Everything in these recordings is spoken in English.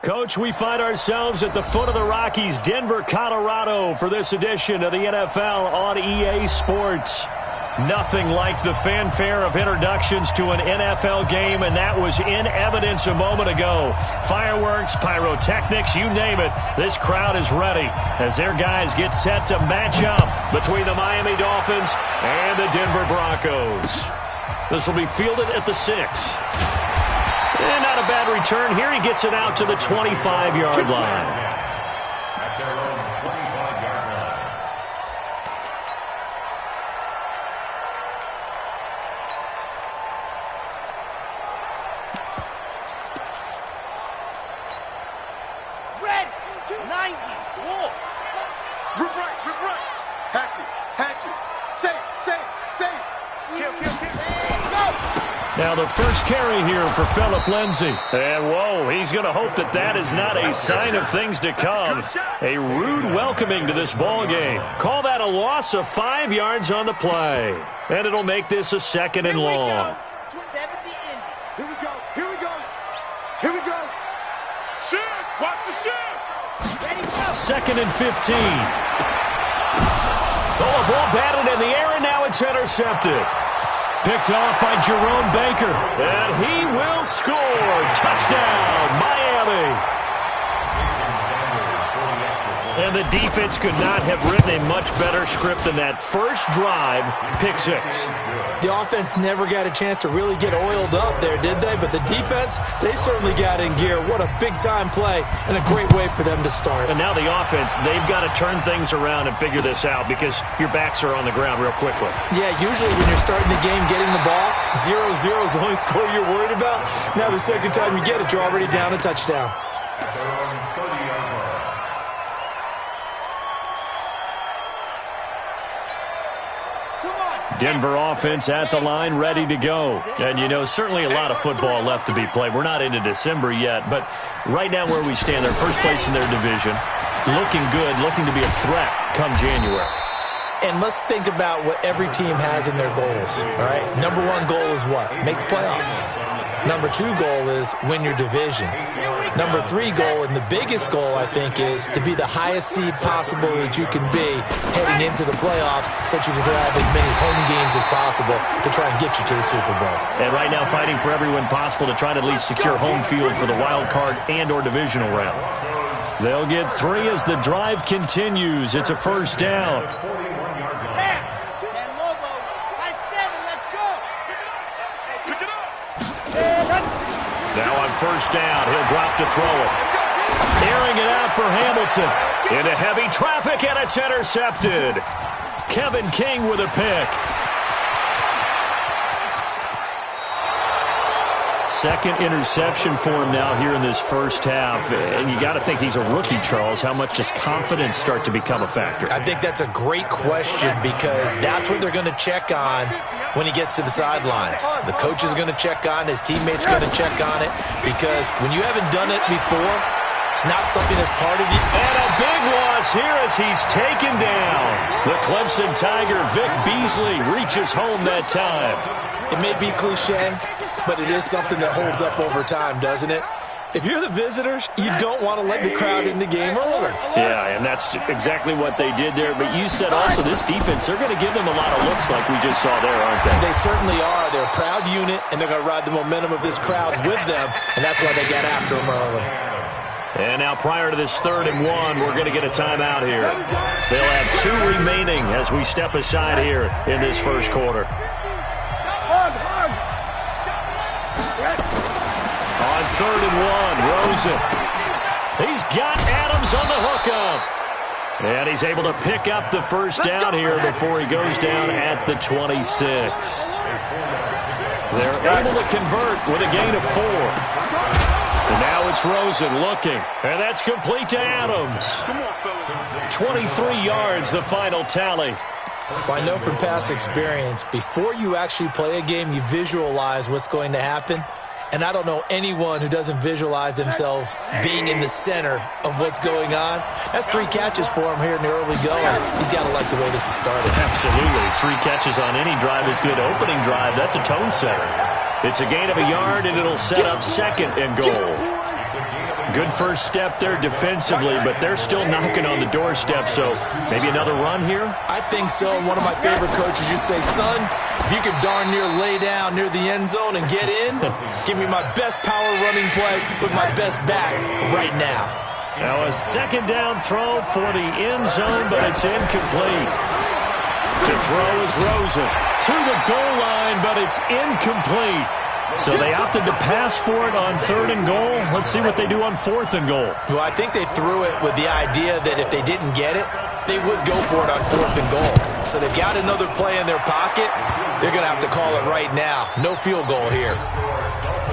Coach, we find ourselves at the foot of the Rockies, Denver, Colorado, for this edition of the NFL on EA Sports. Nothing like the fanfare of introductions to an NFL game, and that was in evidence a moment ago. Fireworks, pyrotechnics, you name it. This crowd is ready as their guys get set to match up between the Miami Dolphins and the Denver Broncos. This will be fielded at the 6. And not a bad return here. He gets it out to the 25-yard line. Now the first carry here for Phillip Lindsay. And whoa, he's going to hope that that is not a sign of things to come. A rude welcoming to this ball game. Call that a loss of 5 yards on the play. And it'll make this a 2nd and long. Here we go. Here we go. Here we go. Shoot. Watch the shoot. 2nd and 15. Oh, a ball batted in the air, and now it's intercepted. Picked off by Jerome Baker. And he will score. Touchdown, Miami. And the defense could not have written a much better script than that first drive, pick 6. The offense never got a chance to really get oiled up there, did they? But the defense, they certainly got in gear. What a big-time play and a great way for them to start. And now the offense, they've got to turn things around and figure this out because your backs are on the ground real quickly. Yeah, usually when you're starting the game, getting the ball, 0-0 is the only score you're worried about. Now the second time you get it, you're already down a touchdown. Denver offense at the line, ready to go. And, you know, certainly a lot of football left to be played. We're not into December yet, but right now where we stand, they're first place in their division. Looking good, looking to be a threat come January. And let's think about what every team has in their goals, all right? Number 1 goal is what? Make the playoffs. Number 2 goal is win your division. Number 3 goal, and the biggest goal, I think, is to be the highest seed possible that you can be heading into the playoffs so that you can have as many home games as possible to try and get you to the Super Bowl. And right now fighting for every win possible to try to at least secure home field for the wild card and or divisional round. They'll get 3 as the drive continues. It's a first down. Now on first down, he'll drop to throw it. Airing it out for Hamilton. Into heavy traffic, and it's intercepted. Kevin King with a pick. Second interception for him now here in this first half. And you got to think he's a rookie, Charles. How much does confidence start to become a factor? I think that's a great question because that's what they're going to check on when he gets to the sidelines. The coach is going to check on, his teammates are going to check on it because when you haven't done it before, it's not something that's part of you. And a big loss here as he's taken down. The Clemson Tiger, Vic Beasley, reaches home that time. It may be cliche, but it is something that holds up over time, doesn't it? If you're the visitors, you don't want to let the crowd in the game early. Yeah, and that's exactly what they did there. But you said also this defense, they're going to give them a lot of looks like we just saw there, aren't they? They certainly are. They're a proud unit, and they're going to ride the momentum of this crowd with them, and that's why they got after them early. And now prior to this 3rd and 1, we're going to get a timeout here. They'll have 2 remaining as we step aside here in this first quarter. On 3rd and 1, Rosen. He's got Adams on the hookup. And he's able to pick up the first down here before he goes down at the 26. They're able to convert with a gain of 4. And now it's Rosen looking. And that's complete to Adams. 23 yards, the final tally. Well, I know from past experience, before you actually play a game, you visualize what's going to happen. And I don't know anyone who doesn't visualize themselves being in the center of what's going on. That's 3 catches for him here in the early going. He's got to like the way this has started. Absolutely. 3 catches on any drive is good. Opening drive, that's a tone setter. It's a gain of a yard, and it'll set up 2nd and goal. Good first step there defensively, but they're still knocking on the doorstep, so maybe another run here? I think so. And one of my favorite coaches used to say, son, if you can darn near lay down near the end zone and get in, give me my best power running play with my best back right now. Now a second down throw for the end zone, but it's incomplete. To throw is Rosen. To the goal line, but it's incomplete. So they opted to pass for it on 3rd and goal. Let's see what they do on 4th and goal. Well, I think they threw it with the idea that if they didn't get it, they would go for it on 4th and goal. So they've got another play in their pocket. They're going to have to call it right now. No field goal here.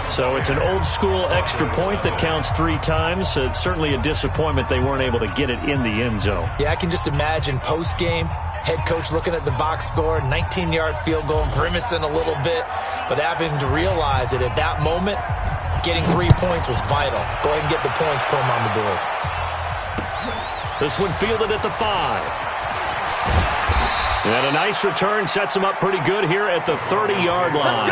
So it's an old-school extra point that counts 3 times. It's certainly a disappointment they weren't able to get it in the end zone. Yeah, I can just imagine post-game, head coach looking at the box score, 19-yard field goal, grimacing a little bit, but having to realize that at that moment, getting 3 points was vital. Go ahead and get the points, put them on the board. This one fielded at the 5. And a nice return sets him up pretty good here at the 30-yard line.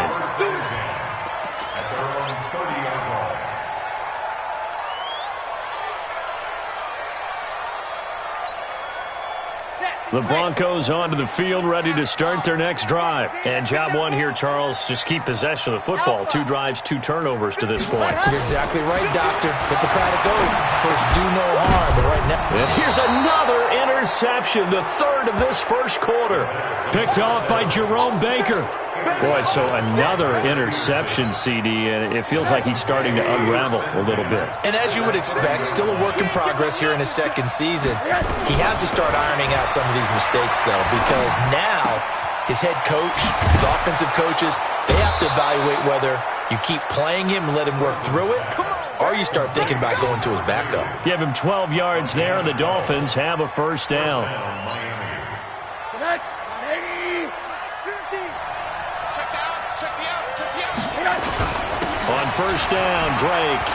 The Broncos onto the field, ready to start their next drive. And job one here, Charles, just keep possession of the football. 2 drives, 2 turnovers to this point. You're exactly right, Doctor. Hippocratic oath. First, do no harm right now. And here's another interception, the 3rd of this first quarter. Picked off by Jerome Baker. Boy, so another interception, CD, and it feels like he's starting to unravel a little bit. And as you would expect, still a work in progress here in his 2nd season. He has to start ironing out some of these mistakes, though, because now his head coach, his offensive coaches, they have to evaluate whether you keep playing him and let him work through it, or you start thinking about going to his backup. Give him 12 yards there, and the Dolphins have a first down. On first down, Drake.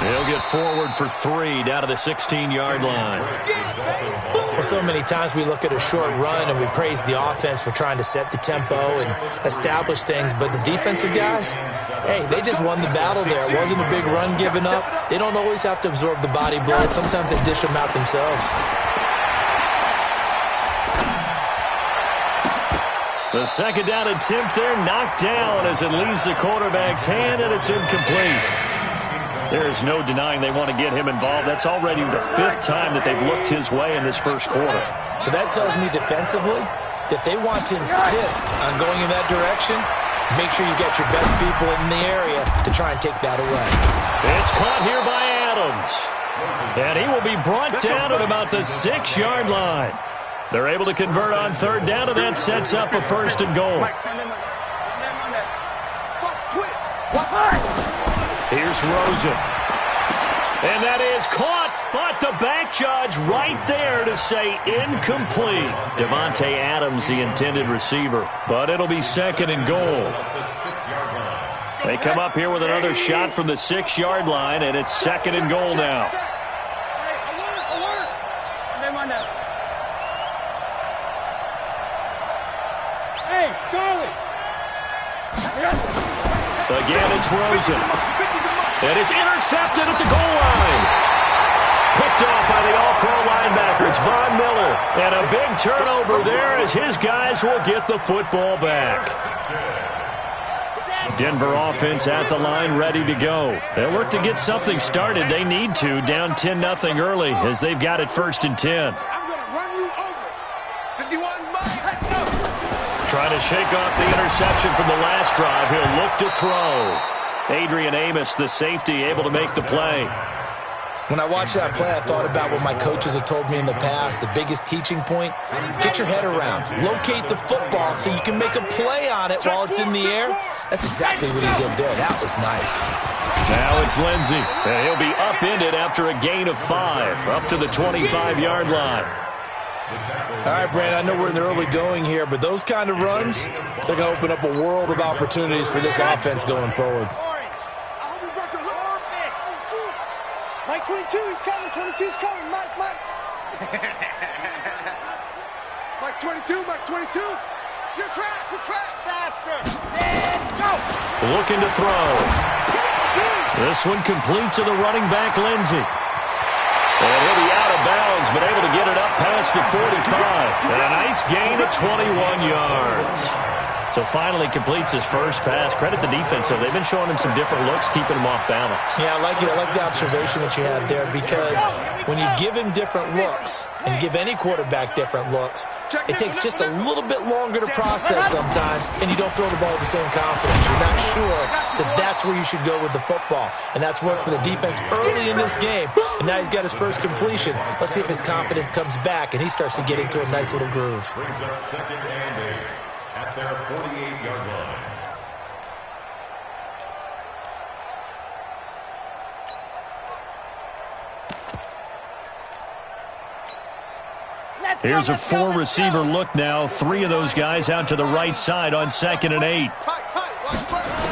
He'll get forward for 3 down to the 16-yard line. Well, so many times we look at a short run and we praise the offense for trying to set the tempo and establish things, but the defensive guys, hey, they just won the battle there. It wasn't a big run given up. They don't always have to absorb the body blows. Sometimes they dish them out themselves. The second down attempt there knocked down as it leaves the quarterback's hand, and it's incomplete. There's no denying they want to get him involved. That's already the 5th time that they've looked his way in this first quarter. So that tells me defensively that they want to insist on going in that direction. Make sure you get your best people in the area to try and take that away. It's caught here by Adams. And he will be brought down at about the 6-yard line. They're able to convert on 3rd down, and that sets up a 1st and goal. Here's Rosen. And that is caught, but the back judge right there to say incomplete. Devontae Adams, the intended receiver, but it'll be 2nd and goal. They come up here with another shot from the 6-yard line, and it's 2nd and goal now. Again, it's Rosen. And it's intercepted at the goal line. Picked off by the all-pro linebacker. It's Von Miller. And a big turnover there as his guys will get the football back. Denver offense at the line, ready to go. They'll look to get something started. They need to, down 10-0 early as they've got it 1st and 10. Trying to shake off the interception from the last drive. He'll look to throw. Adrian Amos, the safety, able to make the play. When I watched that play, I thought about what my coaches have told me in the past. The biggest teaching point, get your head around. Locate the football so you can make a play on it while it's in the air. That's exactly what he did there. That was nice. Now it's Lindsey. And he'll be upended after a gain of 5, up to the 25-yard line. All right, Brandon, I know we're in the early going here, but those kind of runs, they're going to open up a world of opportunities for this offense going forward. Mike 22, he's coming. 22's coming. Mike. Mike 22, Mike 22. Your track, faster. And go. Looking to throw. This one complete to the running back, Lindsey. And he'll be out of bounds, but able to get it up past the 45. And a nice gain of 21 yards. So finally completes his first pass. Credit the defense, though. They've been showing him some different looks, keeping him off balance. Yeah, I like it. I like the observation that you had there, because when you give him different looks and give any quarterback different looks, it takes just a little bit longer to process sometimes, and you don't throw the ball with the same confidence. You're not sure that that's where you should go with the football, and that's worked for the defense early in this game, and now he's got his first completion. Let's see if his confidence comes back and he starts to get into a nice little groove. Brings up second and 8 at their 48-yard line. Here's a four-receiver look now. 3 of those guys out to the right side on 2nd and 8.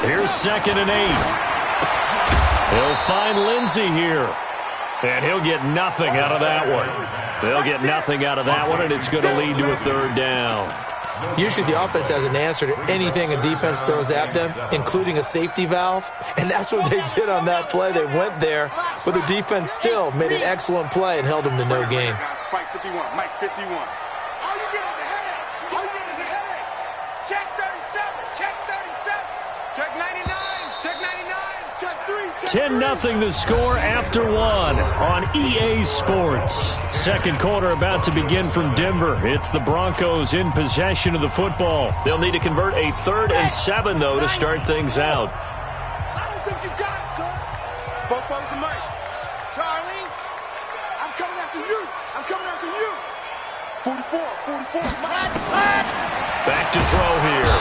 Here's 2nd and 8. He'll find Lindsey here. And he'll get nothing out of that one. They'll get nothing out of that one, and it's going to lead to a 3rd down. Usually the offense has an answer to anything a defense throws at them, including a safety valve, and that's what they did on that play. They went there, but the defense still made an excellent play and held them to no gain. Mike 51, Mike 51. All you get is a headache. All you get is a headache. Check 37, check 37. Check 99, check 99, check 3, check 10-0 the score after 1 on EA Sports. Second quarter about to begin from Denver. It's the Broncos in possession of the football. They'll need to convert a 3rd and 7, though, to start things out. I don't think you got it, son. Both of them, Mike. Charlie, I'm coming after you. I'm coming after you. 44, Mike. Back to throw here.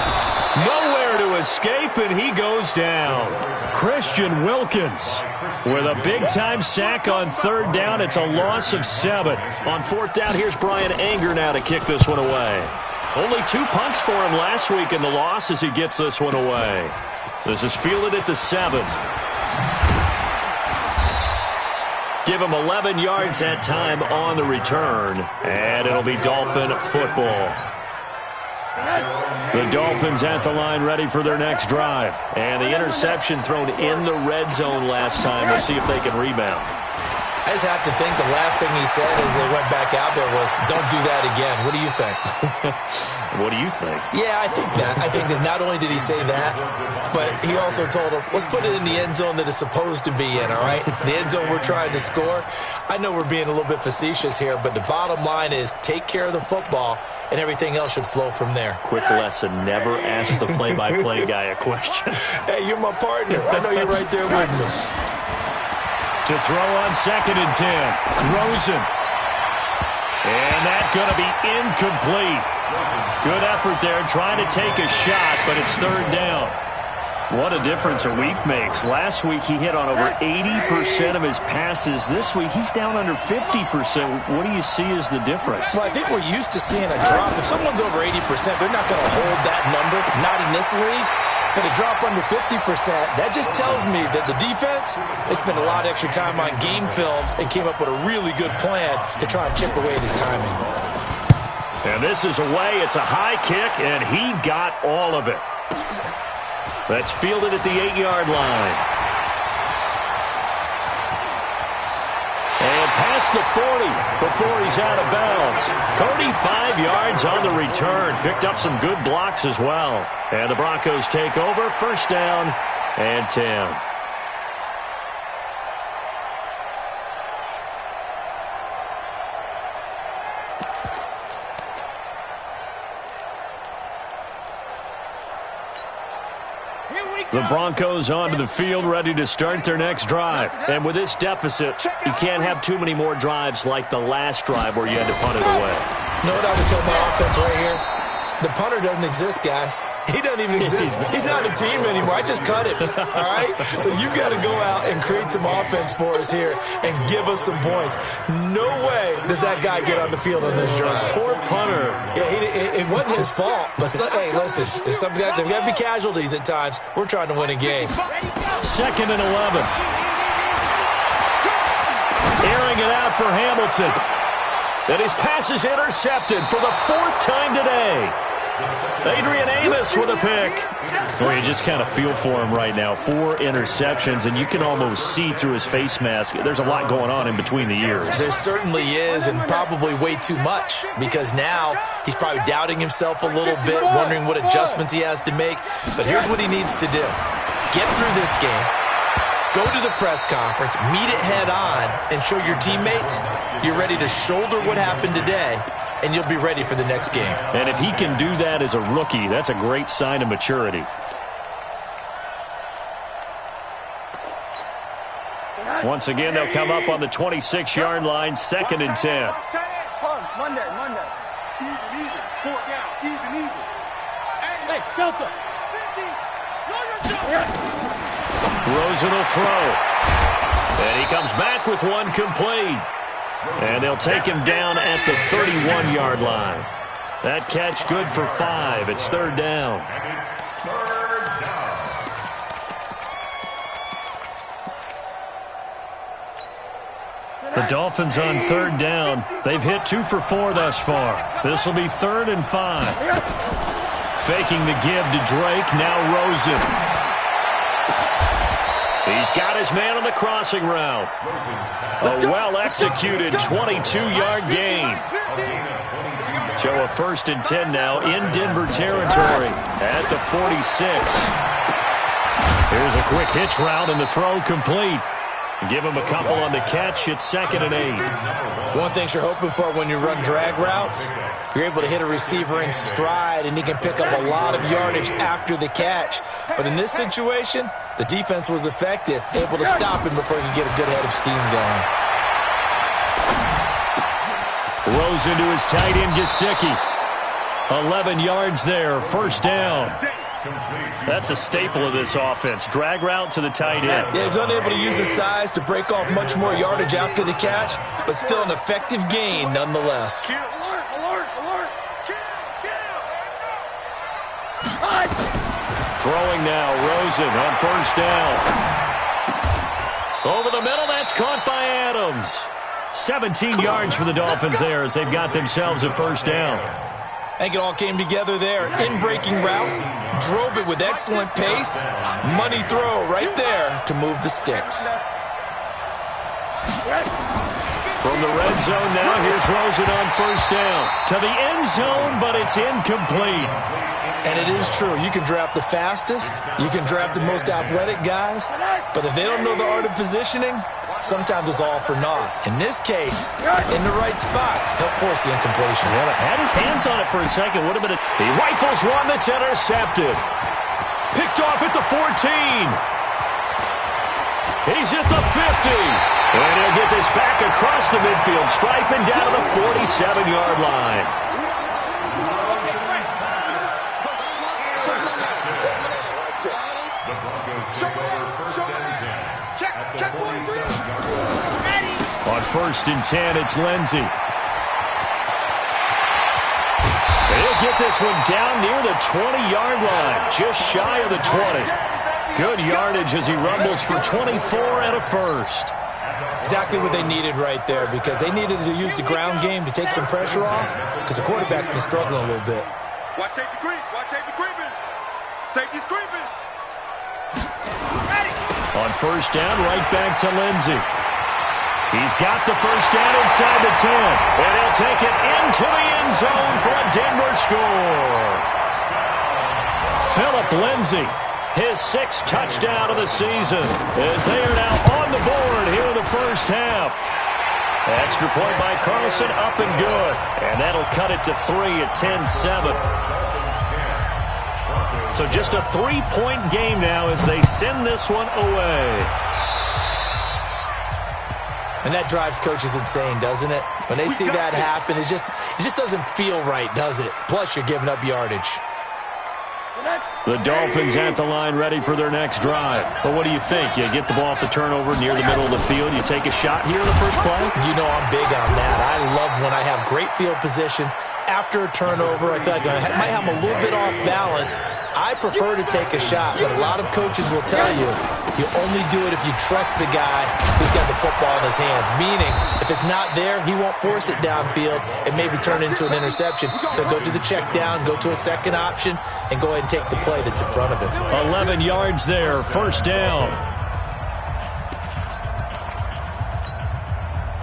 Nowhere to escape, and he goes down. Christian Wilkins with a big-time sack on 3rd down. It's a loss of 7. On 4th down, here's Brian Anger now to kick this one away. Only 2 punts for him last week in the loss as he gets this one away. This is fielded at the 7. Give him 11 yards that time on the return, and it'll be Dolphin football. The Dolphins at the line ready for their next drive. And the interception thrown in the red zone last time. We'll see if they can rebound. I just have to think the last thing he said as they went back out there was, don't do that again. What do you think? What do you think? Yeah, I think that. I think that not only did he say that, but he also told him, let's put it in the end zone that it's supposed to be in, all right? The end zone we're trying to score. I know we're being a little bit facetious here, but the bottom line is take care of the football, and everything else should flow from there. Quick lesson, never ask the play-by-play guy a question. Hey, you're my partner. I know you're right there with me. To throw on 2nd and 10. Rosen. And that's going to be incomplete. Good effort there trying to take a shot, but it's 3rd down. What a difference a week makes. Last week he hit on over 80% of his passes. This week he's down under 50%. What do you see as the difference? Well, I think we're used to seeing a drop. If someone's over 80%, they're not going to hold that number, not in this league. But a drop under 50%, that just tells me that the defense has spent a lot of extra time on game films and came up with a really good plan to try and chip away at his timing. And this is away. It's a high kick, and he got all of it. That's fielded at the 8-yard line. And past the 40 before he's out of bounds. 35 yards on the return. Picked up some good blocks as well. And the Broncos take over. 1st down and 10. The Broncos onto the field, ready to start their next drive. And with this deficit, you can't have too many more drives like the last drive where you had to punt it away. You know what I would tell my offense right here? The punter doesn't exist, guys. He doesn't even exist. He's not a team anymore. I just cut him, all right? So you've got to go out and create some offense for us here and give us some points. No way does that guy get on the field on this drive. Poor punter. Yeah, it wasn't his fault. But, hey, listen, there's got to be casualties at times. We're trying to win a game. 2nd and 11. Airing it out for Hamilton. And his pass is intercepted for the 4th time today. Adrian Amos with a pick. Well, you just kind of feel for him right now. 4 interceptions, and you can almost see through his face mask. There's a lot going on in between the ears. There certainly is, and probably way too much, because now he's probably doubting himself a little bit, wondering what adjustments he has to make. But here's what he needs to do. Get through this game, go to the press conference, meet it head on, and show your teammates you're ready to shoulder what happened today, and you'll be ready for the next game. And if he can do that as a rookie, that's a great sign of maturity. Once again, they'll come up on the 26-yard line, 2nd and 10. Monday. Even. 4th down. Even. Hey, Delta. Rosen will throw. And he comes back with one complete. And they'll take him down at the 31-yard line. That catch good for 5. It's 3rd down. The Dolphins on 3rd down. They've hit 2 for 4 thus far. This will be 3rd and 5. Faking the give to Drake. Now Rosen. He's got his man on the crossing route. A well-executed 22-yard gain. So a 1st and 10 now in Denver territory at the 46. Here's a quick hitch route and the throw complete. Give him a couple on the catch. It's 2nd and 8. One thing you're hoping for when you run drag routes, you're able to hit a receiver in stride, and he can pick up a lot of yardage after the catch. But in this situation, the defense was effective, able to stop him before he could get a good head of steam going. Rosen to his tight end, Gesicki. 11 yards there, 1st down. That's a staple of this offense. Drag route to the tight end. Yeah, he's unable to use his size to break off much more yardage after the catch, but still an effective gain nonetheless. Throwing now, Rosen on 1st down. Over the middle, that's caught by Adams. 17 yards for the Dolphins there as they've got themselves a 1st down. I think it all came together there. In-breaking route, drove it with excellent pace. Money throw right there to move the sticks. From the red zone now, here's Rosen on 1st down. To the end zone, but it's incomplete. And it is true. You can draft the fastest. You can draft the most athletic guys. But if they don't know the art of positioning, sometimes it's all for naught. In this case, in the right spot, he'll force the incompletion. Well, it had his hands on it for a second. Would have been he rifles one that's intercepted. Picked off at the 14. He's at the 50. And he'll get this back across the midfield stripe and down to the 47-yard line. Check 43. On 1st and 10, it's Lindsey. He'll get this one down near the 20-yard line, just shy of the 20. Good yardage as he rumbles for 24 and a 1st. Exactly what they needed right there, because they needed to use the ground game to take some pressure off, because the quarterback's been struggling a little bit. Watch safety creep. Watch safety creeping. Safety's creeping. On 1st down, right back to Lindsey. He's got the 1st down inside the 10. And he'll take it into the end zone for a Denver score. Philip Lindsey, his 6th touchdown of the season, as they are now on the board here in the 1st half. Extra point by Carlson, up and good. And that'll cut it to 3 at 10-7. So just a 3-point game now as they send this one away. And that drives coaches insane, doesn't it? When they see that happen, it just doesn't feel right, does it? Plus, you're giving up yardage. The Dolphins at the line ready for their next drive. But what do you think? You get the ball off the turnover near the middle of the field. You take a shot here in the first play? You know I'm big on that. I love when I have great field position, after a turnover, I feel like I might have them a little bit off balance. I prefer to take a shot, but a lot of coaches will tell you only do it if you trust the guy who's got the football in his hands. Meaning, if it's not there, he won't force it downfield and maybe turn it into an interception. He'll go to the check down, go to a second option, and go ahead and take the play that's in front of him. 11 yards there, first down.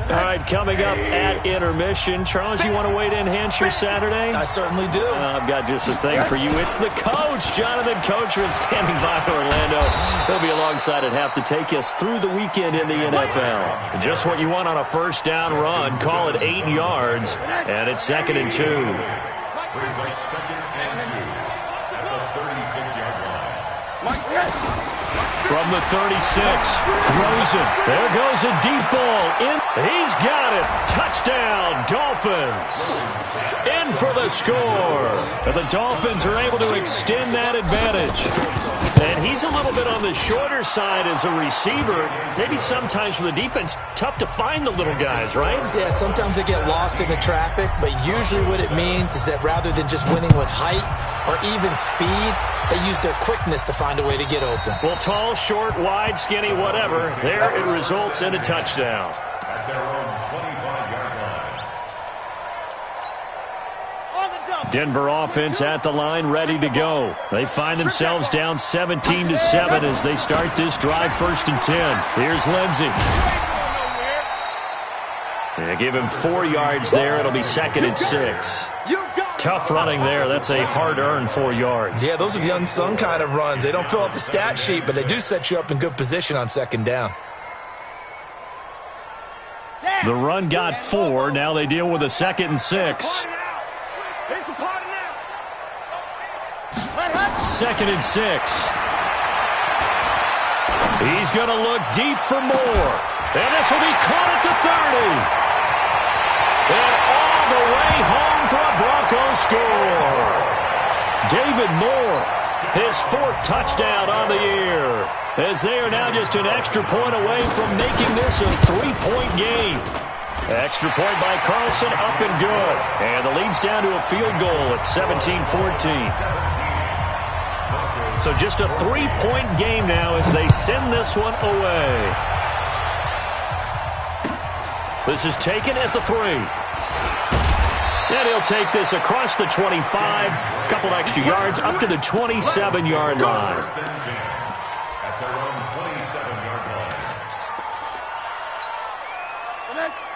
All right, coming up at intermission. Charles, you want to wait to enhance your Saturday? I certainly do. I've got just a thing for you. It's the coach, Jonathan Coachman, standing by in Orlando. He'll be alongside at half to take us through the weekend in the NFL. Just what you want on a first down run. Call it 8 yards, and it's 2nd and 2. Brings up 2nd and 2 at the 36-yard line. From the 36, throws it. There goes a deep ball. He's got it. Touchdown, Dolphins. In for the score. And the Dolphins are able to extend that advantage. And he's a little bit on the shorter side as a receiver. Maybe sometimes for the defense, tough to find the little guys, right? Yeah, sometimes they get lost in the traffic, but usually what it means is that rather than just winning with height or even speed, they use their quickness to find a way to get open. Well, tall, short, wide, skinny, whatever, there it results in a touchdown. At their own 25-yard line. Denver offense at the line, ready to go. They find themselves down 17-7 as they start this drive, 1st and 10. Here's Lindsey. They give him 4 yards there. It'll be 2nd and 6. Tough running there. That's a hard-earned 4 yards. Yeah, those are the unsung kind of runs. They don't fill up the stat sheet, but they do set you up in good position on 2nd down. The run got 4. Now they deal with a 2nd and 6. 2nd and 6. He's going to look deep for more. And this will be caught at the 30. And all the way home for a Broncos score. David Moore, his 4th touchdown on the year, as they are now just an extra point away from making this a 3-point game. Extra point by Carlson, up and good. And the lead's down to a field goal at 17-14. So just a 3-point game now as they send this one away. This is taken at the 3. And he'll take this across the 25. Couple extra yards up to the 27-yard line. At their own 27-yard line.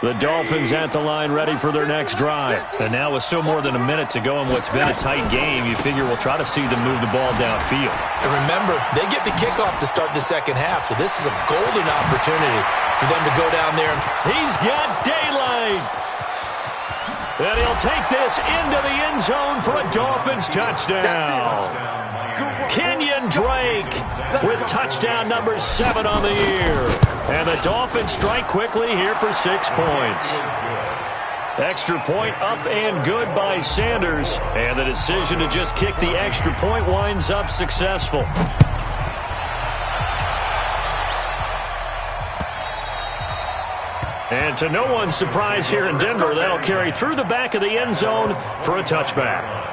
The Dolphins at the line ready for their next drive. And now with still more than a minute to go in what's been a tight game, you figure we'll try to see them move the ball downfield. And remember, they get the kickoff to start the second half, so this is a golden opportunity for them to go down there. He's got daylight. And he'll take this into the end zone for a Dolphins touchdown. Kenyon Drake with touchdown number 7 on the year. And the Dolphins strike quickly here for 6 points. Extra point up and good by Sanders. And the decision to just kick the extra point winds up successful. And to no one's surprise here in Denver, that'll carry through the back of the end zone for a touchback.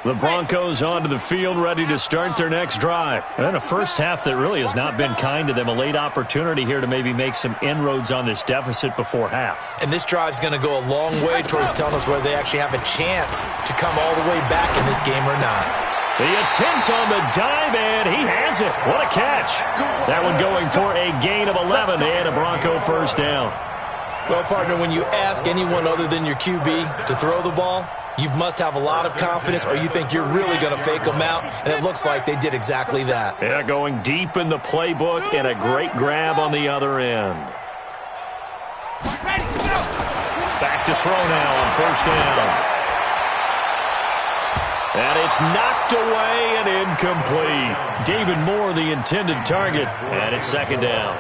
The Broncos onto the field, ready to start their next drive. And a first half that really has not been kind to them. A late opportunity here to maybe make some inroads on this deficit before half. And this drive's going to go a long way towards telling us whether they actually have a chance to come all the way back in this game or not. The attempt on the dive, and he has it. What a catch. That one going for a gain of 11 and a Bronco first down. Well, partner, when you ask anyone other than your QB to throw the ball, you must have a lot of confidence or you think you're really going to fake them out, and it looks like they did exactly that. Yeah, going deep in the playbook and a great grab on the other end. Back to throw now on first down. And it's knocked away and incomplete. David Moore, the intended target, and it's second down.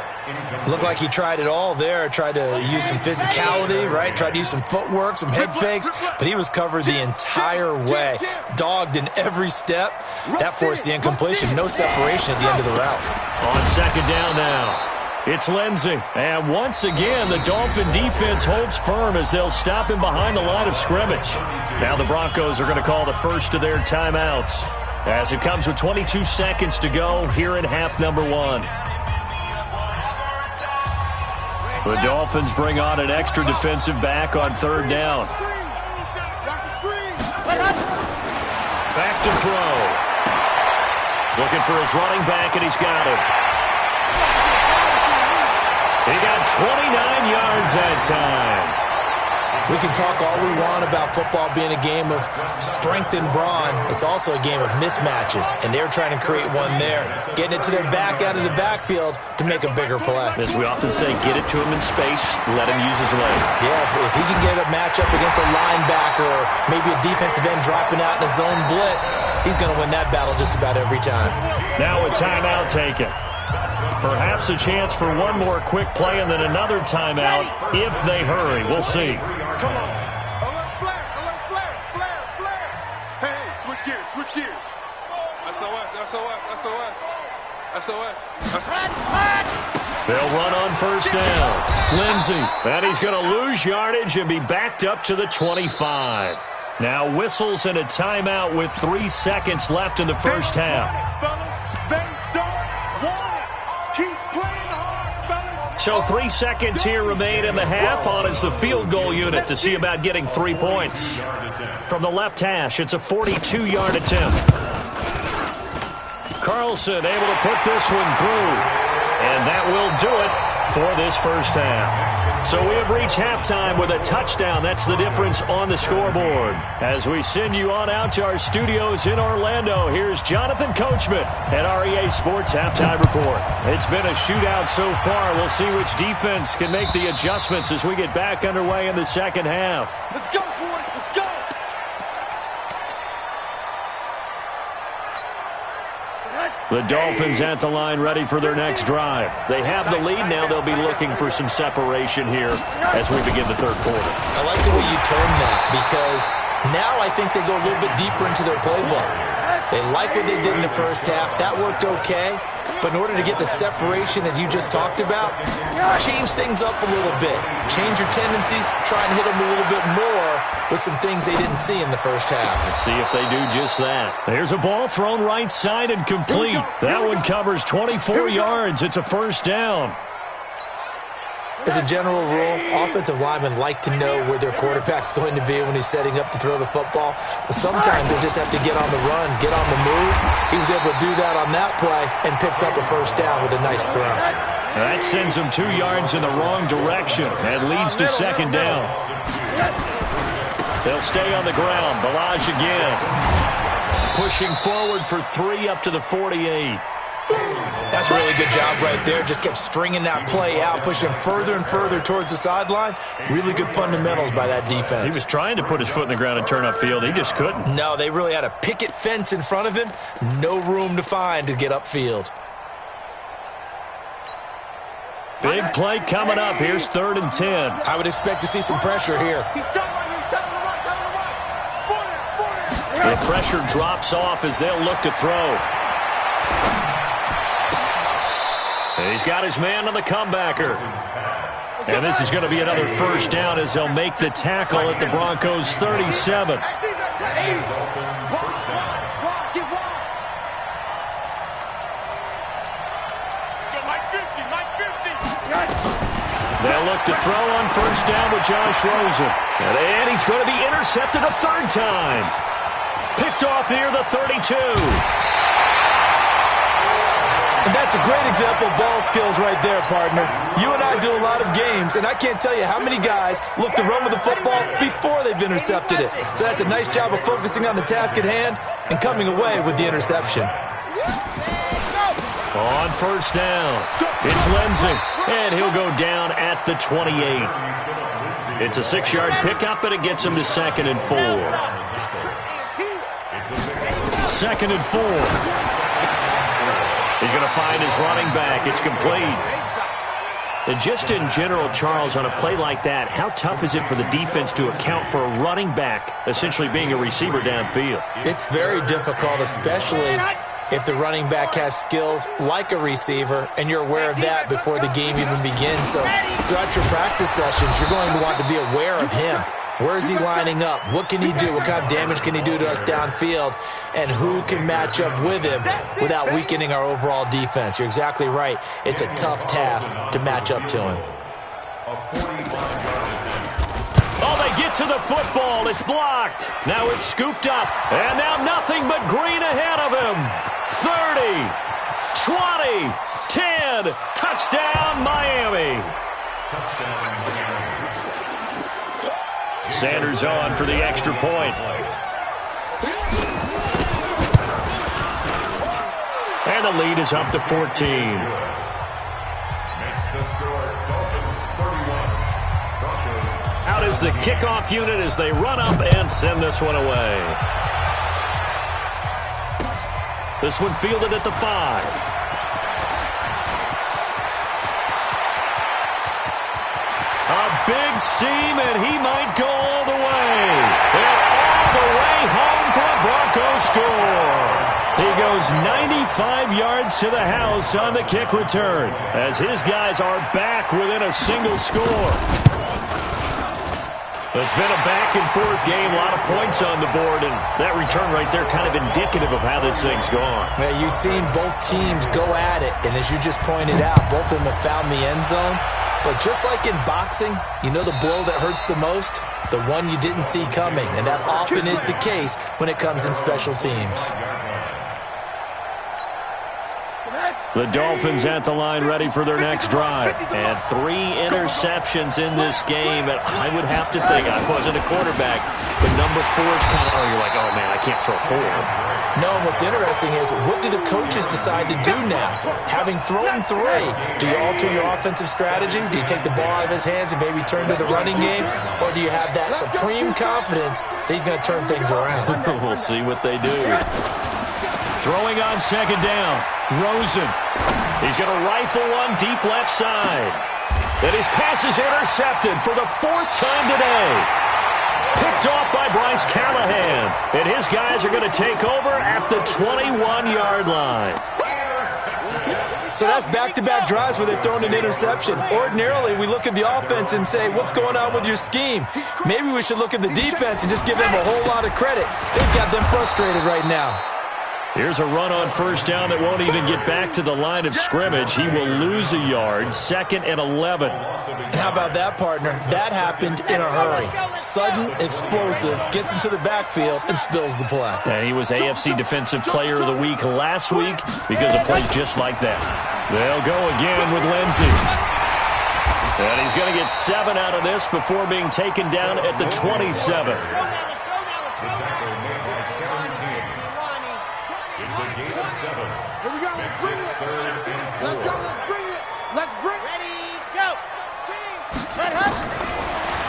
Looked like he tried it all there, tried to use some physicality, right? Tried to use some footwork, some head fakes, but he was covered the entire way. Dogged in every step. That forced the incompletion. No separation at the end of the route. On second down now. It's Lindsey. And once again, the Dolphin defense holds firm as they'll stop him behind the line of scrimmage. Now the Broncos are going to call the first of their timeouts as it comes with 22 seconds to go here in half number one. The Dolphins bring on an extra defensive back on third down. Back to throw. Looking for his running back, and he's got him. He got 29 yards that time. We can talk all we want about football being a game of strength and brawn. It's also a game of mismatches, and they're trying to create one there, getting it to their back out of the backfield to make a bigger play. As we often say, get it to him in space, let him use his leg. Yeah, if he can get a matchup against a linebacker or maybe a defensive end dropping out in a zone blitz, he's going to win that battle just about every time. Now a timeout taken. Perhaps a chance for one more quick play and then another timeout if they hurry. We'll see. Come on. Alert flare, alert flare, flare, flare. Hey, switch gears, switch gears. SOS, SOS, SOS. SOS. They'll run on first down. Lindsey, and he's going to lose yardage and be backed up to the 25. Now whistles and a timeout with 3 seconds left in the first half. So 3 seconds here remain in the half. On is the field goal unit to see about getting 3 points. From the left hash, it's a 42-yard attempt. Carlson able to put this one through. And that will do it for this first half. So we have reached halftime with a touchdown. That's the difference on the scoreboard. As we send you on out to our studios in Orlando, here's Jonathan Coachman at REA Sports Halftime Report. It's been a shootout so far. We'll see which defense can make the adjustments as we get back underway in the second half. Let's go, boys. Let's go. The Dolphins at the line ready for their next drive. They have the lead now. They'll be looking for some separation here as we begin the third quarter. I like the way you term that because now I think they go a little bit deeper into their playbook. They like what they did in the first half. That worked okay. But in order to get the separation that you just talked about, change things up a little bit. Change your tendencies. Try and hit them a little bit more with some things they didn't see in the first half. Let's see if they do just that. There's a ball thrown right side and complete. That one covers 24 yards. It's a first down. As a general rule, offensive linemen like to know where their quarterback's going to be when he's setting up to throw the football. But sometimes they just have to get on the run, get on the move. He was able to do that on that play and picks up a first down with a nice throw. That sends him 2 yards in the wrong direction and leads to second down. They'll stay on the ground. Balaj again. Pushing forward for 3 up to the 48. That's a really good job right there. Just kept stringing that play out, pushing further and further towards the sideline. Really good fundamentals by that defense. He was trying to put his foot in the ground and turn upfield. He just couldn't. No, they really had a picket fence in front of him. No room to find to get upfield. Big play coming up. Here's 3rd and 10. I would expect to see some pressure here. The pressure drops off as they'll look to throw. And he's got his man on the comebacker. And this is going to be another first down as they'll make the tackle at the Broncos' 37. They'll look to throw on first down with Josh Rosen. And he's going to be intercepted a 3rd time. Picked off near the 32. And that's a great example of ball skills right there, partner. You and I do a lot of games, and I can't tell you how many guys look to run with the football before they've intercepted it. So that's a nice job of focusing on the task at hand and coming away with the interception. On first down, it's Lindsey, and he'll go down at the 28. It's a 6-yard pickup, and it gets him to 2nd and 4. 2nd and 4. He's going to find his running back. It's complete. And just in general, Charles, on a play like that, how tough is it for the defense to account for a running back essentially being a receiver downfield? It's very difficult, especially if the running back has skills like a receiver, and you're aware of that before the game even begins. So throughout your practice sessions, you're going to want to be aware of him. Where is he lining up? What can he do? What kind of damage can he do to us downfield? And who can match up with him without weakening our overall defense? You're exactly right. It's a tough task to match up to him. Oh, they get to the football. It's blocked. Now it's scooped up. And now nothing but green ahead of him. 30, 20, 10. Touchdown, Miami. Sanders on for the extra point. And the lead is up to 14. Makes the score Dolphins 31. Out is the kickoff unit as they run up and send this one away. This one fielded at the 5. A big seam, and he might go all the way. And all the way home for a Bronco score. He goes 95 yards to the house on the kick return as his guys are back within a single score. It's been a back-and-forth game, a lot of points on the board, and that return right there kind of indicative of how this thing's gone. Yeah, you've seen both teams go at it, and as you just pointed out, both of them have found the end zone. But just like in boxing, you know the blow that hurts the most? The one you didn't see coming, and that often is the case when it comes in special teams. The Dolphins at the line ready for their next drive. And 3 interceptions in this game. And I would have to think, I wasn't a quarterback, but number 4 is kind of, you're like, oh, man, I can't throw 4. No, and what's interesting is, what do the coaches decide to do now? Having thrown 3, do you alter your offensive strategy? Do you take the ball out of his hands and maybe turn to the running game? Or do you have that supreme confidence that he's going to turn things around? We'll see what they do. Throwing on 2nd down. Rosen. He's going to rifle one deep left side. And his pass is intercepted for the 4th time today. Picked off by Bryce Callahan. And his guys are going to take over at the 21-yard line. So that's back-to-back drives where they've thrown an interception. Ordinarily, we look at the offense and say, what's going on with your scheme? Maybe we should look at the defense and just give them a whole lot of credit. They've got them frustrated right now. Here's a run on 1st down that won't even get back to the line of scrimmage. He will lose a yard. 2nd and 11. And how about that, partner? That happened in a hurry. Sudden, explosive, gets into the backfield and spills the play. And he was AFC Defensive Player of the Week last week because of plays just like that. They'll go again with Lindsey. And he's going to get 7 out of this before being taken down at the 27. Here we go, let's bring it. Let's go, let's bring it. Let's bring it. Ready, go.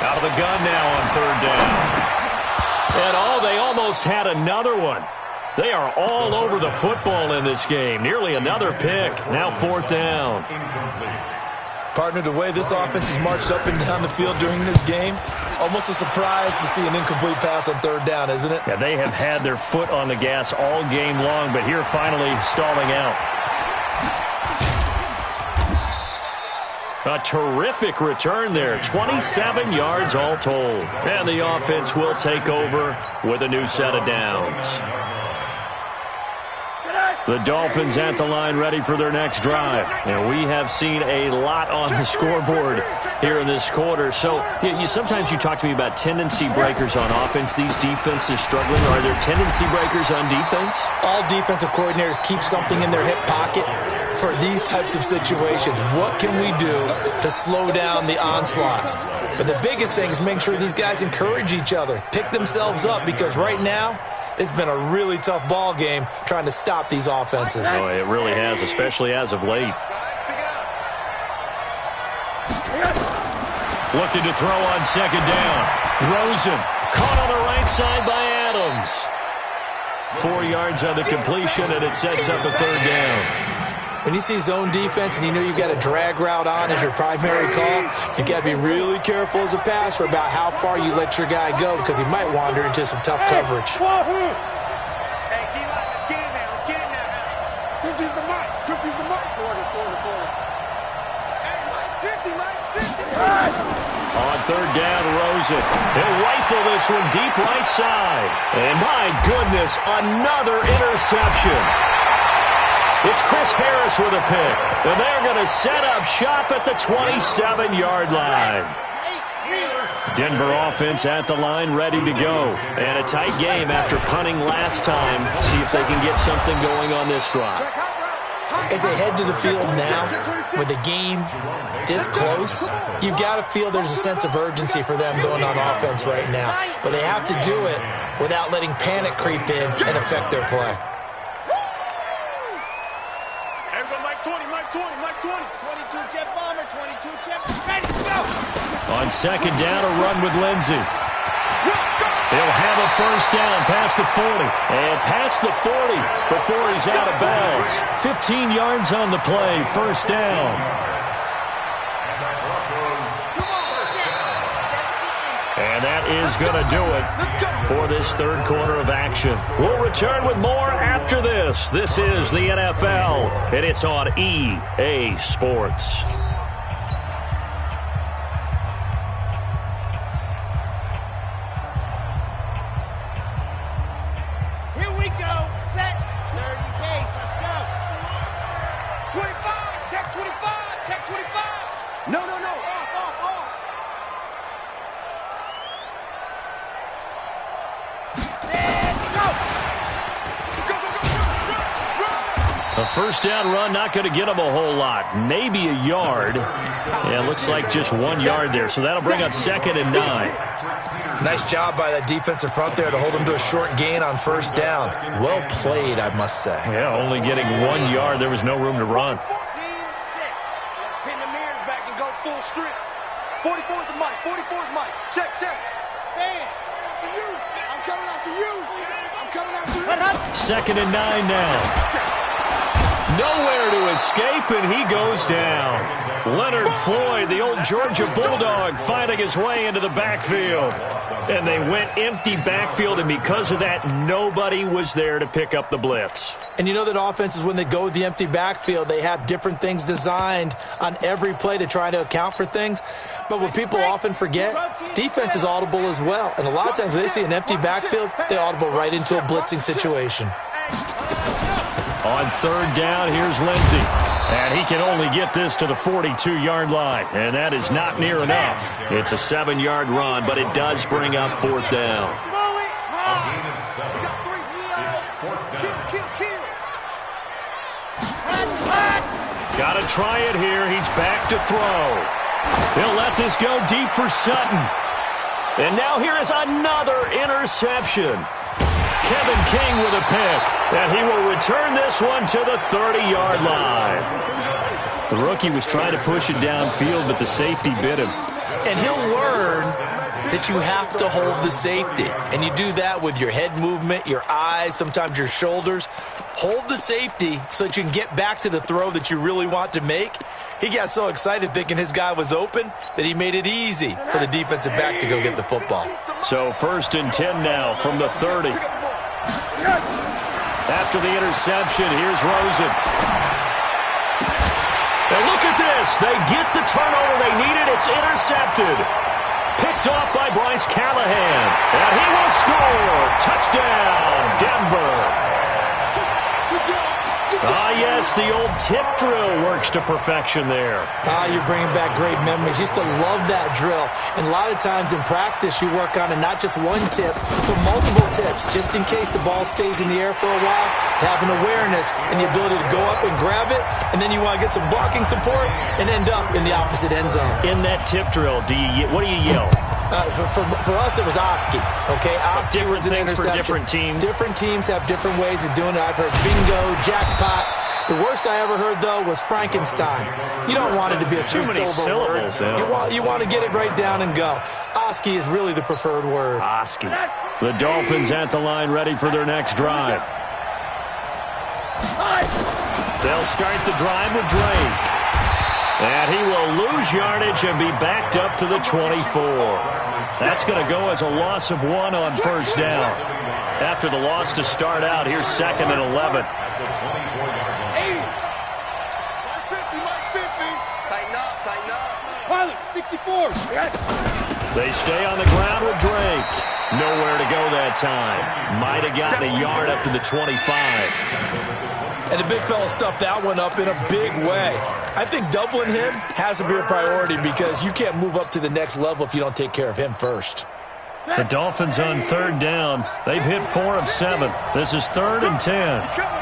Out of the gun now on 3rd down. And they almost had another one. They are all over the football in this game. Nearly another pick. Now 4th down. Partner, the way this offense has marched up and down the field during this game, it's almost a surprise to see an incomplete pass on 3rd down, isn't it? Yeah, they have had their foot on the gas all game long, but here finally stalling out. A terrific return there. 27 yards all told. And the offense will take over with a new set of downs. The Dolphins at the line ready for their next drive. And we have seen a lot on the scoreboard here in this quarter. So sometimes you talk to me about tendency breakers on offense. These defenses struggling. Are there tendency breakers on defense? All defensive coordinators keep something in their hip pocket for these types of situations. What can we do to slow down the onslaught? But the biggest thing is make sure these guys encourage each other, pick themselves up, because right now, it's been a really tough ball game trying to stop these offenses. Oh, it really has, especially as of late. Looking to throw on 2nd down. Rosen caught on the right side by Adams. 4 yards on the completion, and it sets up a third down. When you see zone defense and you know you've got a drag route on as your primary call, you got to be really careful as a passer about how far you let your guy go because he might wander into some tough coverage. Hey, D-line, let's get in there. Let's get in there. 50's the mark. 50's the mark. Forward. Hey, Mike's 50. Mike's 50. On third down, Rosen. He'll rifle this one deep right side. And my goodness, another interception. It's Chris Harris with a pick. And they're going to set up shop at the 27-yard line. Denver offense at the line, ready to go. And a tight game after punting last time. See if they can get something going on this drive. As they head to the field now, with the game this close, you've got to feel there's a sense of urgency for them going on offense right now. But they have to do it without letting panic creep in and affect their play. Mike 20. 22 jet bomber, 22 jet. Ready to go. On second down, a run with Lindsey. He'll have a first down past the 40. And past the 40 before he's out of bounds. 15 yards on the play, first down. And that is going to do it for this third quarter of action. We'll return with more after this. This is the NFL, and it's on EA Sports. Here we go. Set. Clear your case. Let's go. 25. Check 25. Check 25. No. Off. A first down run, not going to get him a whole lot. Maybe a yard. Yeah, looks like just 1 yard there. So that'll bring up 2nd and 9. Nice job by that defensive front there to hold him to a short gain on first down. Well played, I must say. Yeah, only getting 1 yard. There was no room to run. Scene 6. Let's pin the mirrors back and go full strip. 44 is the mic. 44 is Mike. Check. Fan. To you. I'm coming out to you. 2nd and 9 now. Nowhere to escape, and he goes down. Leonard Floyd, the old Georgia Bulldog, finding his way into the backfield. And they went empty backfield, and because of that, nobody was there to pick up the blitz. And you know that offenses, when they go with the empty backfield, they have different things designed on every play to try to account for things. But what people often forget, defense is audible as well. And a lot of times when they see an empty backfield, they audible right into a blitzing situation. On third down, here's Lindsey. And he can only get this to the 42-yard line. And that is not near enough. It's a 7-yard run, but it does bring up 4th down. Got to try it here. He's back to throw. He'll let this go deep for Sutton. And now here is another interception. Kevin King with a pick, and he will return this one to the 30-yard line. The rookie was trying to push it downfield, but the safety bit him. And he'll learn that you have to hold the safety. And you do that with your head movement, your eyes, sometimes your shoulders. Hold the safety so that you can get back to the throw that you really want to make. He got so excited thinking his guy was open that he made it easy for the defensive back to go get the football. So 1st and 10 now from the 30. After the interception, here's Rosen. And look at this. They get the turnover they needed. It's intercepted. Picked off by Bryce Callahan. And he will score. Touchdown, Denver. Ah, yes, the old tip drill works to perfection there. You're bringing back great memories. Used to love that drill. And a lot of times in practice, you work on it not just one tip, but multiple tips, just in case the ball stays in the air for a while, to have an awareness and the ability to go up and grab it, and then you want to get some blocking support and end up in the opposite end zone. In that tip drill, what do you yell? For us, it was Oski. Okay, Oski was an interception. For different teams. Different teams have different ways of doing it. I've heard bingo, jackpot. The worst I ever heard, though, was Frankenstein. You don't want it to be a three-syllable word. You want to get it right down and go. Oski is really the preferred word. Oski. The Dolphins at the line ready for their next drive. They'll start the drive with Drake. And he will lose yardage and be backed up to the 24. That's going to go as a loss of 1 on first down. After the loss to start out, here's 2nd and 11. Pilot, 64. They stay on the ground with Drake. Nowhere to go that time. Might have gotten a yard up to the 25. And the big fella stuffed that one up in a big way. I think doubling him has to be a priority because you can't move up to the next level if you don't take care of him first. The Dolphins on 3rd down. They've hit 4 of 7. This is 3rd and 10. He's coming.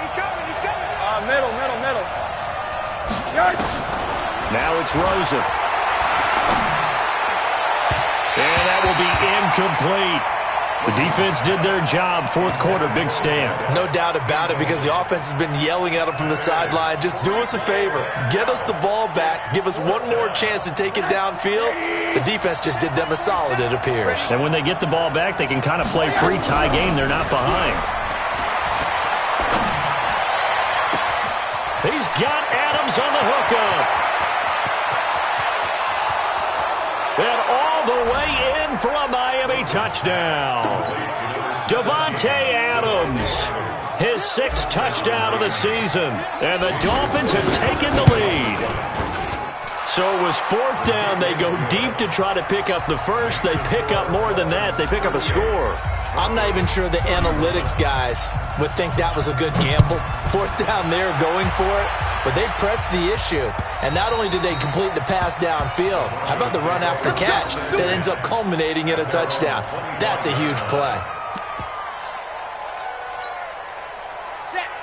Middle. Now it's Rosen. And that will be incomplete. The defense did their job. 4th quarter, big stand. No doubt about it because the offense has been yelling at him from the sideline. Just do us a favor. Get us the ball back. Give us one more chance to take it downfield. The defense just did them a solid, it appears. And when they get the ball back, they can kind of play free tie game. They're not behind. He's got Adams on the hookup. And all the way in for a Miami touchdown. Davante Adams, his 6th touchdown of the season. And the Dolphins have taken the lead. So it was 4th down. They go deep to try to pick up the first. They pick up more than that. They pick up a score. I'm not even sure the analytics guys would think that was a good gamble. 4th down there going for it. But they pressed the issue. And not only did they complete the pass downfield, how about the run after catch that ends up culminating in a touchdown? That's a huge play.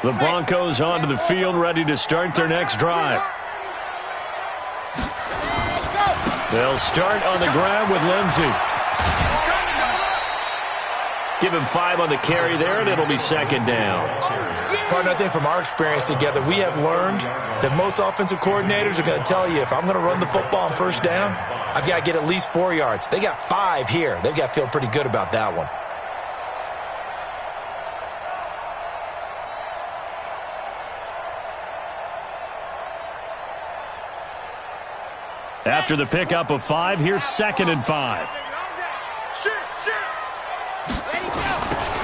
The Broncos onto the field ready to start their next drive. They'll start on the ground with Lindsey. Give him 5 on the carry there, and it'll be 2nd down. Partner, I think from our experience together, we have learned that most offensive coordinators are going to tell you, if I'm going to run the football on first down, I've got to get at least 4 yards. They got 5 here. They've got to feel pretty good about that one. After the pickup of 5, here's 2nd and 5.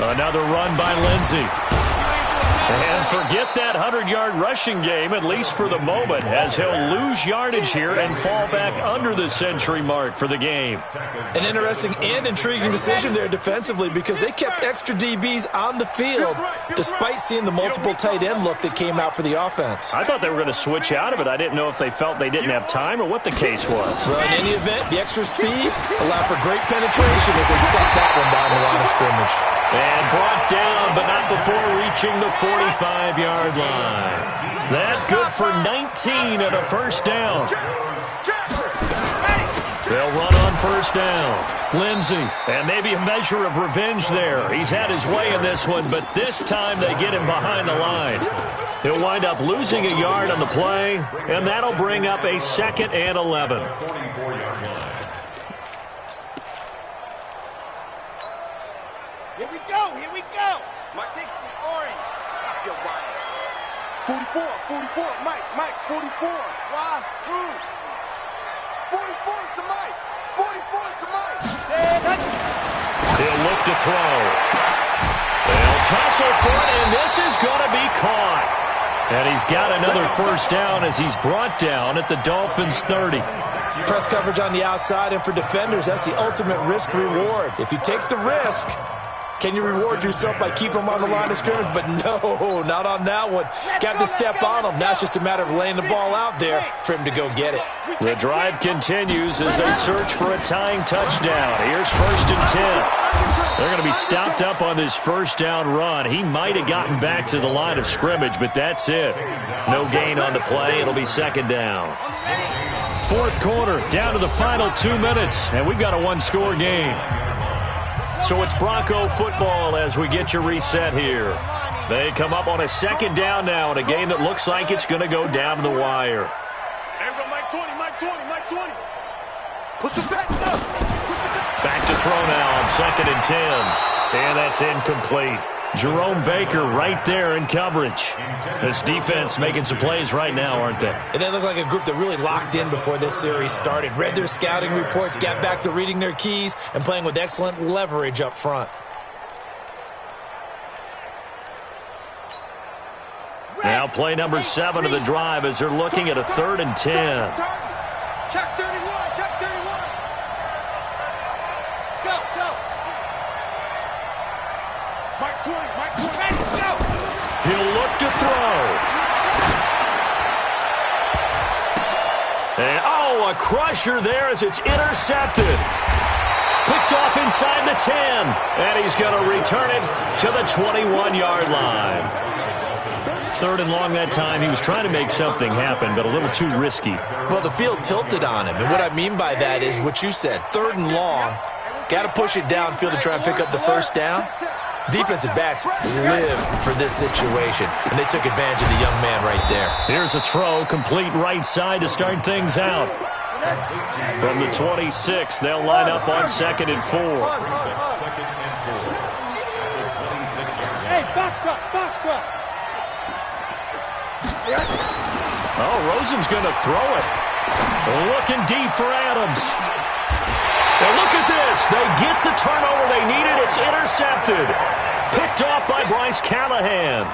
Another run by Lindsey. And forget that 100-yard rushing game, at least for the moment, as he'll lose yardage here and fall back under the century mark for the game. An interesting and intriguing decision there defensively because they kept extra DBs on the field despite seeing the multiple tight end look that came out for the offense. I thought they were going to switch out of it. I didn't know if they felt they didn't have time or what the case was. Well, in any event, the extra speed allowed for great penetration as they stuck that one down the line of scrimmage. And brought down, but not before reaching the 45-yard line. That good for 19 and a first down. They'll run on first down. Lindsey, and maybe a measure of revenge there. He's had his way in this one, but this time they get him behind the line. He'll wind up losing a yard on the play, and that'll bring up a 2nd and 11. Here we go. My 60, orange. Stop your body. 44, Mike, 44. Why? Who? 44 is the Mike. 44 is the Mike. He'll look to throw. They'll tussle for it, and this is going to be caught. And he's got another first down as he's brought down at the Dolphins' 30. Press coverage on the outside, and for defenders, that's the ultimate risk-reward. If you take the risk, can you reward yourself by keeping them on the line of scrimmage? But no, not on that one. Got to step on them. Now it's just a matter of laying the ball out there for him to go get it. The drive continues as they search for a tying touchdown. Here's 1st and 10. They're going to be stopped up on this first down run. He might have gotten back to the line of scrimmage, but that's it. No gain on the play. It'll be 2nd down. 4th quarter, down to the final 2 minutes, and we've got a one-score game. So it's Bronco football as we get your reset here. They come up on a second down now in a game that looks like it's going to go down to the wire. There we go, Mike 20, Mike 20, Mike 20. Push it back up. Back to throw now on 2nd and 10. And that's incomplete. Jerome Baker right there in coverage. This defense making some plays right now, aren't they? And they look like a group that really locked in before this series started. Read their scouting reports, got back to reading their keys, and playing with excellent leverage up front. Now play number 7 of the drive as they're looking at a 3rd and 10. Check 31, check 31. Go, go. Mike 20, Mike 20, go. He'll look to throw. And, a crusher there as it's intercepted. Picked off inside the 10. And he's going to return it to the 21-yard line. 3rd and long that time. He was trying to make something happen, but a little too risky. Well, the field tilted on him, and what I mean by that is what you said. 3rd and long, got to push it downfield to try and pick up the first down. Defensive backs live for this situation, and they took advantage of the young man right there. Here's a throw, complete right side to start things out. From the 26, they'll line up on 2nd and 4. Hey, box truck. Rosen's going to throw it. Looking deep for Adams. Now look at this. They get the turnover they needed. It's intercepted. Picked off by Bryce Callahan.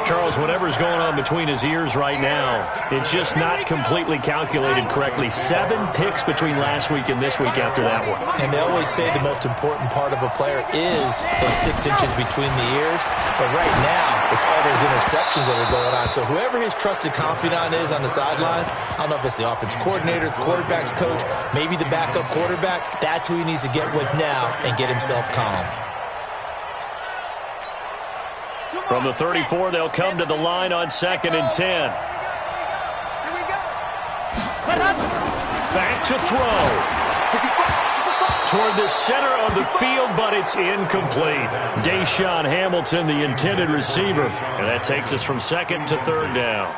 Charles, whatever's going on between his ears right now, it's just not completely calculated correctly. 7 picks between last week and this week after that one. And they always say the most important part of a player is those 6 inches between the ears. But right now, it's all those interceptions that are going on. So whoever his trusted confidant is on the sidelines, I don't know if it's the offensive coordinator, the quarterback's coach, maybe the backup quarterback, that's who he needs to get with now and get himself calm. From the 34, they'll come to the line on 2nd and 10. Here we go. Back to throw. Toward the center of the field, but it's incomplete. Deshaun Hamilton, the intended receiver. And that takes us from 2nd to 3rd down.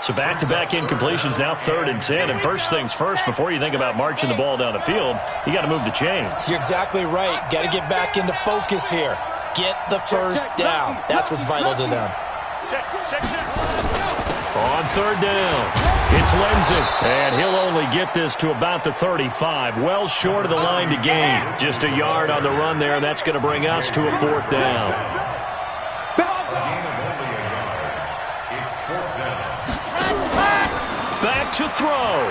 So back-to-back incompletions, now 3rd and 10. And first things first, before you think about marching the ball down the field, you got to move the chains. You're exactly right. Got to get back into focus here. Get the first down. That's what's vital to them. On 3rd down, it's Lenzen, and he'll only get this to about the 35. Well short of the line to gain. Just a yard on the run there, and that's going to bring us to a 4th down. Back to throw.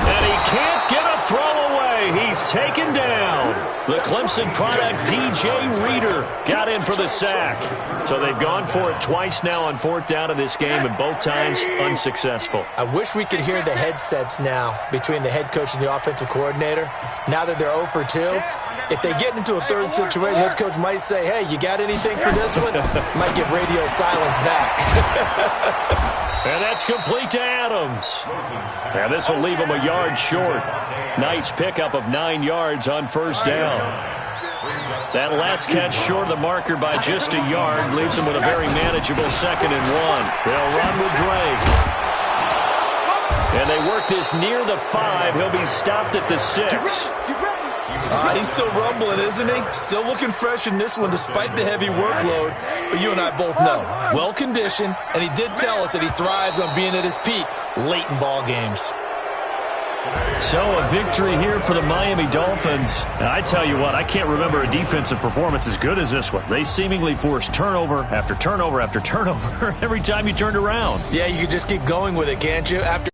And he can't get a throw away. He's taken down. The Clemson product, DJ Reader, got in for the sack. So they've gone for it twice now on 4th down in this game, and both times unsuccessful. I wish we could hear the headsets now between the head coach and the offensive coordinator. Now that they're 0 for 2, if they get into a 3rd situation, head coach might say, hey, you got anything for this one? Might get radio silence back. And that's complete to Adams. Now this will leave him a yard short. Nice pickup of 9 yards on 1st down. That last catch short of the marker by just a yard leaves him with a very manageable 2nd and 1. They'll run with Drake. And they work this near the 5. He'll be stopped at the 6. He's still rumbling, isn't he? Still looking fresh in this one despite the heavy workload. But you and I both know, well-conditioned, and he did tell us that he thrives on being at his peak late in ball games. So a victory here for the Miami Dolphins. And I tell you what, I can't remember a defensive performance as good as this one. They seemingly forced turnover after turnover after turnover every time you turned around. Yeah, you could just keep going with it, can't you? After